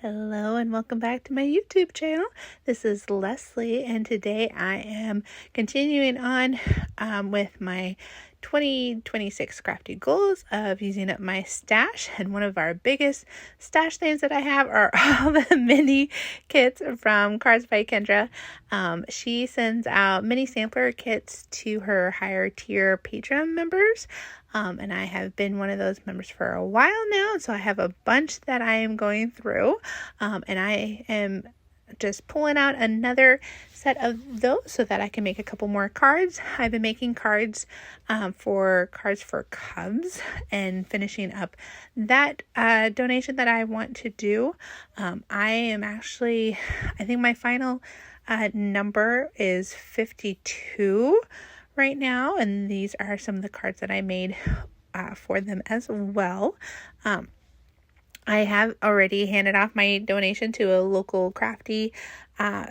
Hello and welcome back to my YouTube channel. This is Leslie, and today I am continuing on with my 2026 crafty goals of using up my stash. And one of our biggest stash things that I have are all the mini kits from Cards by Kendra. She sends out mini sampler kits to her higher tier Patreon members. And I have been one of those members for a while now, so I have a bunch that I am going through, and I am just pulling out another set of those so that I can make a couple more cards. I've been making cards for Cubs and finishing up that donation that I want to do. I think my final number is 52 right now, and these are some of the cards that I made for them as well. I have already handed off my donation to a local crafty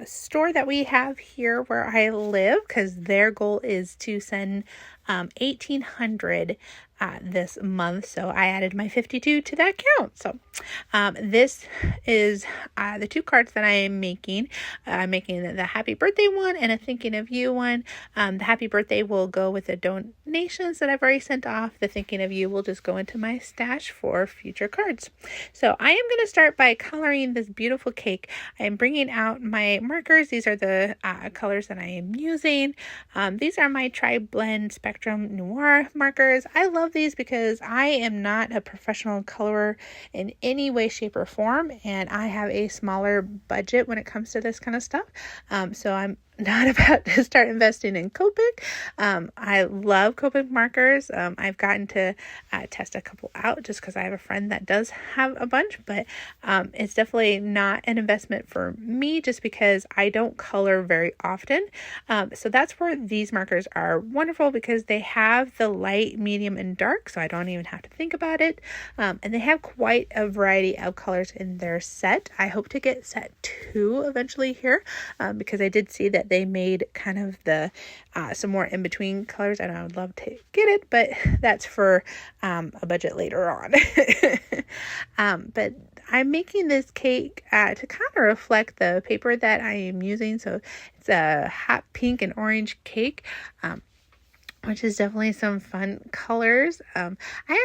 store that we have here where I live, because their goal is to send 1,800 this month, so I added my 52 to that count. So this is the two cards that I am making. I'm making the happy birthday one and a thinking of you one. The happy birthday will go with the donations that I've already sent off. The thinking of you will just go into my stash for future cards. So I am going to start by coloring this beautiful cake. I am bringing out my markers. These are the colors that I am using. These are my Tri-Blend Spectrum Noir markers. I love these because I am not a professional colorer in any way, shape, or form, and I have a smaller budget when it comes to this kind of stuff. So I'm not about to start investing in Copic. I love Copic markers. I've gotten to test a couple out just because I have a friend that does have a bunch, but it's definitely not an investment for me just because I don't color very often. So that's where these markers are wonderful, because they have the light, medium, and dark, so I don't even have to think about it. And they have quite a variety of colors in their set. I hope to get set 2 eventually here, because I did see that they made kind of the some more in between colors, and I would love to get it, but that's for a budget later on. But I'm making this cake to kind of reflect the paper that I am using. So it's a hot pink and orange cake, which is definitely some fun colors. I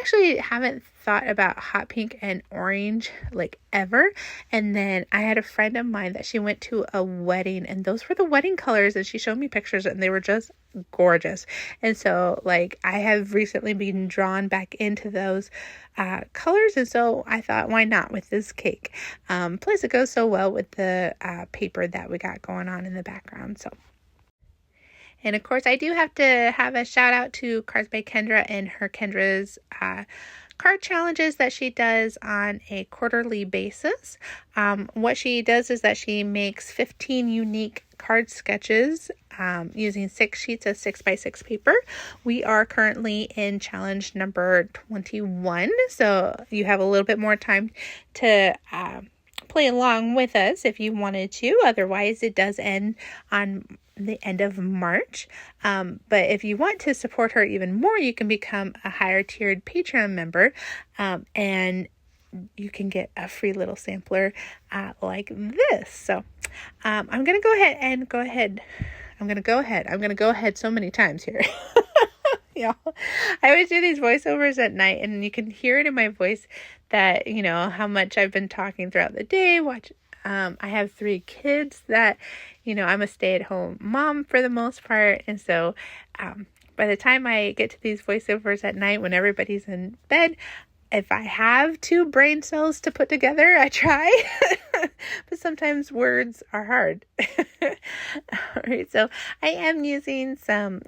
actually haven't thought about hot pink and orange like ever. And then I had a friend of mine that she went to a wedding, and those were the wedding colors, and she showed me pictures and they were just gorgeous. And so like I have recently been drawn back into those colors, and so I thought, why not with this cake? Plus it goes so well with the paper that we got going on in the background. So. And of course, I do have to have a shout out to Cards by Kendra and her Kendra's card challenges that she does on a quarterly basis. What she does is that she makes 15 unique card sketches using 6 sheets of 6x6 paper. We are currently in challenge number 21, so you have a little bit more time to play along with us if you wanted to. Otherwise, it does end on the end of March. But if you want to support her even more, you can become a higher tiered Patreon member, and you can get a free little sampler like this. So I'm going to go ahead so many times here. Yeah, I always do these voiceovers at night, and you can hear it in my voice that, you know, how much I've been talking throughout the day. I have 3 kids that, you know, I'm a stay-at-home mom for the most part. And so by the time I get to these voiceovers at night when everybody's in bed, if I have 2 brain cells to put together, I try. But sometimes words are hard. All right, so I am using some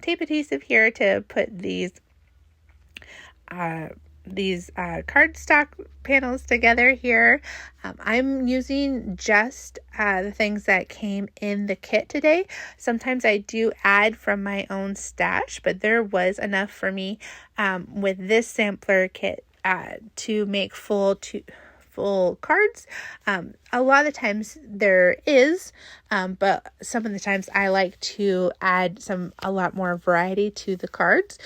tape adhesive here to put these cardstock panels together here. I'm using just the things that came in the kit today. Sometimes I do add from my own stash, but there was enough for me with this sampler kit to make full full cards. A lot of the times there is, but some of the times I like to add a lot more variety to the cards.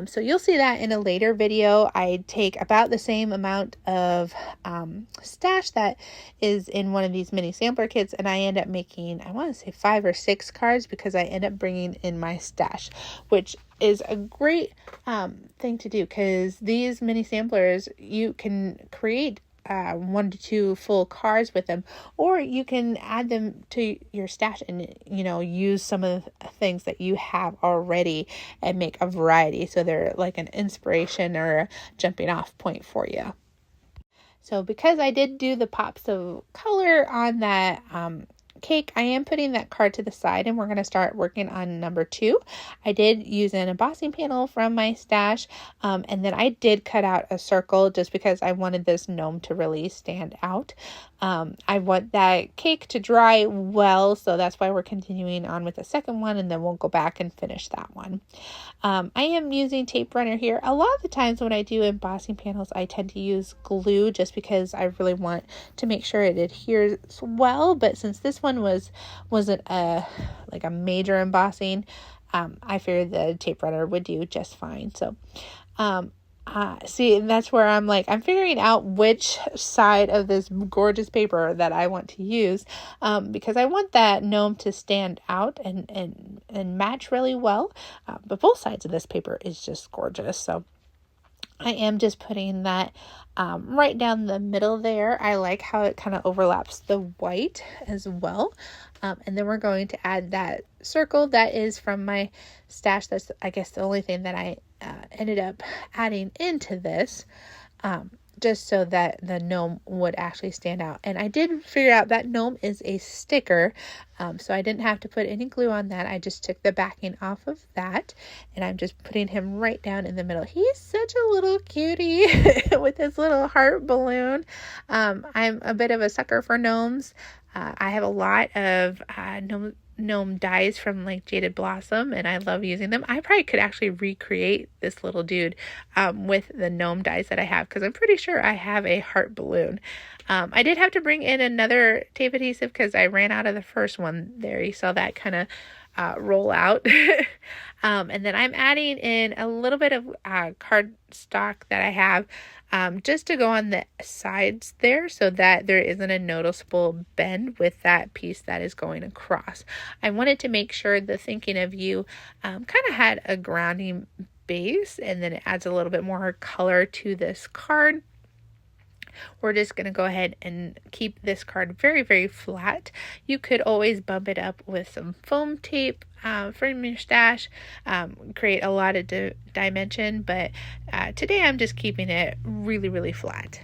So you'll see that in a later video. I take about the same amount of stash that is in one of these mini sampler kits, and I end up making, I want to say 5 or 6 cards, because I end up bringing in my stash, which is a great thing to do, because these mini samplers, you can create 1 to 2 full cards with them, or you can add them to your stash and, use some of the things that you have already and make a variety, so they're like an inspiration or a jumping off point for you. So because I did do the pops of color on that cake, I am putting that card to the side, and we're going to start working on number 2. I did use an embossing panel from my stash, and then I did cut out a circle just because I wanted this gnome to really stand out. I want that cake to dry well, so that's why we're continuing on with the second one, and then we'll go back and finish that one. I am using tape runner here. A lot of the times when I do embossing panels, I tend to use glue just because I really want to make sure it adheres well, but since this one wasn't a major embossing, I figured the tape runner would do just fine. So see, and that's where I'm figuring out which side of this gorgeous paper that I want to use, because I want that gnome to stand out and match really well, but both sides of this paper is just gorgeous. So I am just putting that right down the middle there. I like how it kind of overlaps the white as well. And then we're going to add that circle that is from my stash. That's, I guess, the only thing that I ended up adding into this, just so that the gnome would actually stand out. And I did figure out that gnome is a sticker, so I didn't have to put any glue on that. I just took the backing off of that, and I'm just putting him right down in the middle. He's such a little cutie with his little heart balloon. I'm a bit of a sucker for gnomes. I have a lot of gnome dies from Jaded Blossom, and I love using them. I probably could actually recreate this little dude with the gnome dies that I have, because I'm pretty sure I have a heart balloon. I did have to bring in another tape adhesive because I ran out of the first one there. You saw that kind of roll out. And then I'm adding in a little bit of cardstock that I have just to go on the sides there, so that there isn't a noticeable bend with that piece that is going across. I wanted to make sure the Thinking of You kind of had a grounding base, and then it adds a little bit more color to this card. We're just going to go ahead and keep this card very, very flat. You could always bump it up with some foam tape from your stash, create a lot of dimension, but today I'm just keeping it really, really flat.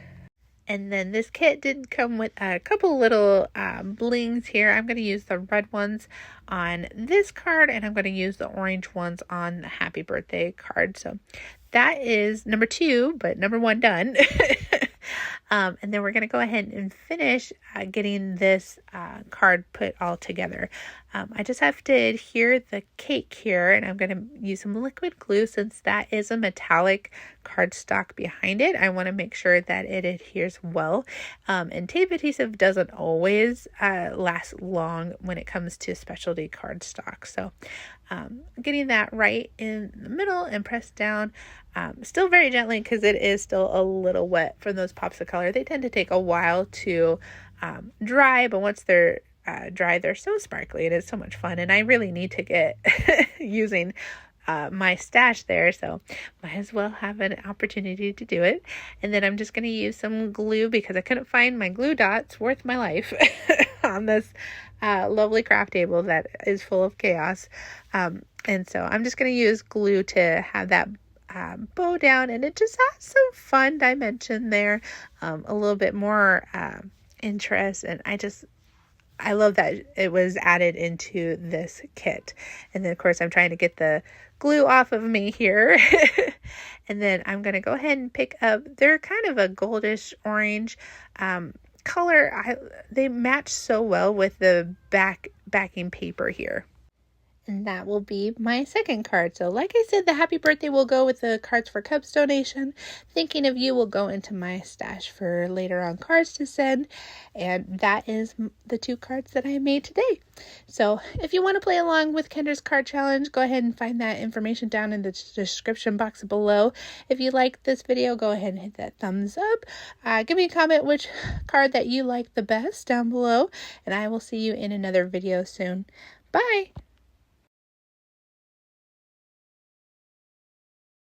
And then this kit did come with a couple little blings here. I'm going to use the red ones on this card, and I'm going to use the orange ones on the happy birthday card. So that is number 2, but number 1 done. And then we're going to go ahead and finish getting this card put all together. I just have to adhere the cake here, and I'm going to use some liquid glue since that is a metallic cardstock behind it. I want to make sure that it adheres well. And tape adhesive doesn't always last long when it comes to specialty cardstock. So getting that right in the middle and pressed down, still very gently because it is still a little wet from those pops of color. They tend to take a while to dry, but once they're dry, they're so sparkly and it's so much fun. And I really need to get using my stash there, so might as well have an opportunity to do it. And then I'm just going to use some glue because I couldn't find my glue dots worth my life on this lovely craft table that is full of chaos. And so I'm just going to use glue to have that bow down, and it just adds some fun dimension there, a little bit more interest, and I love that it was added into this kit. And then of course I'm trying to get the glue off of me here. And then I'm going to go ahead and pick up, they're kind of a goldish orange color. They match so well with the backing paper here. And that will be my second card. So like I said, the happy birthday will go with the cards for cups donation. Thinking of you will go into my stash for later on cards to send. And that is the 2 cards that I made today. So if you want to play along with Kendra's card challenge, go ahead and find that information down in the description box below. If you like this video, go ahead and hit that thumbs up. Give me a comment which card that you like the best down below. And I will see you in another video soon. Bye!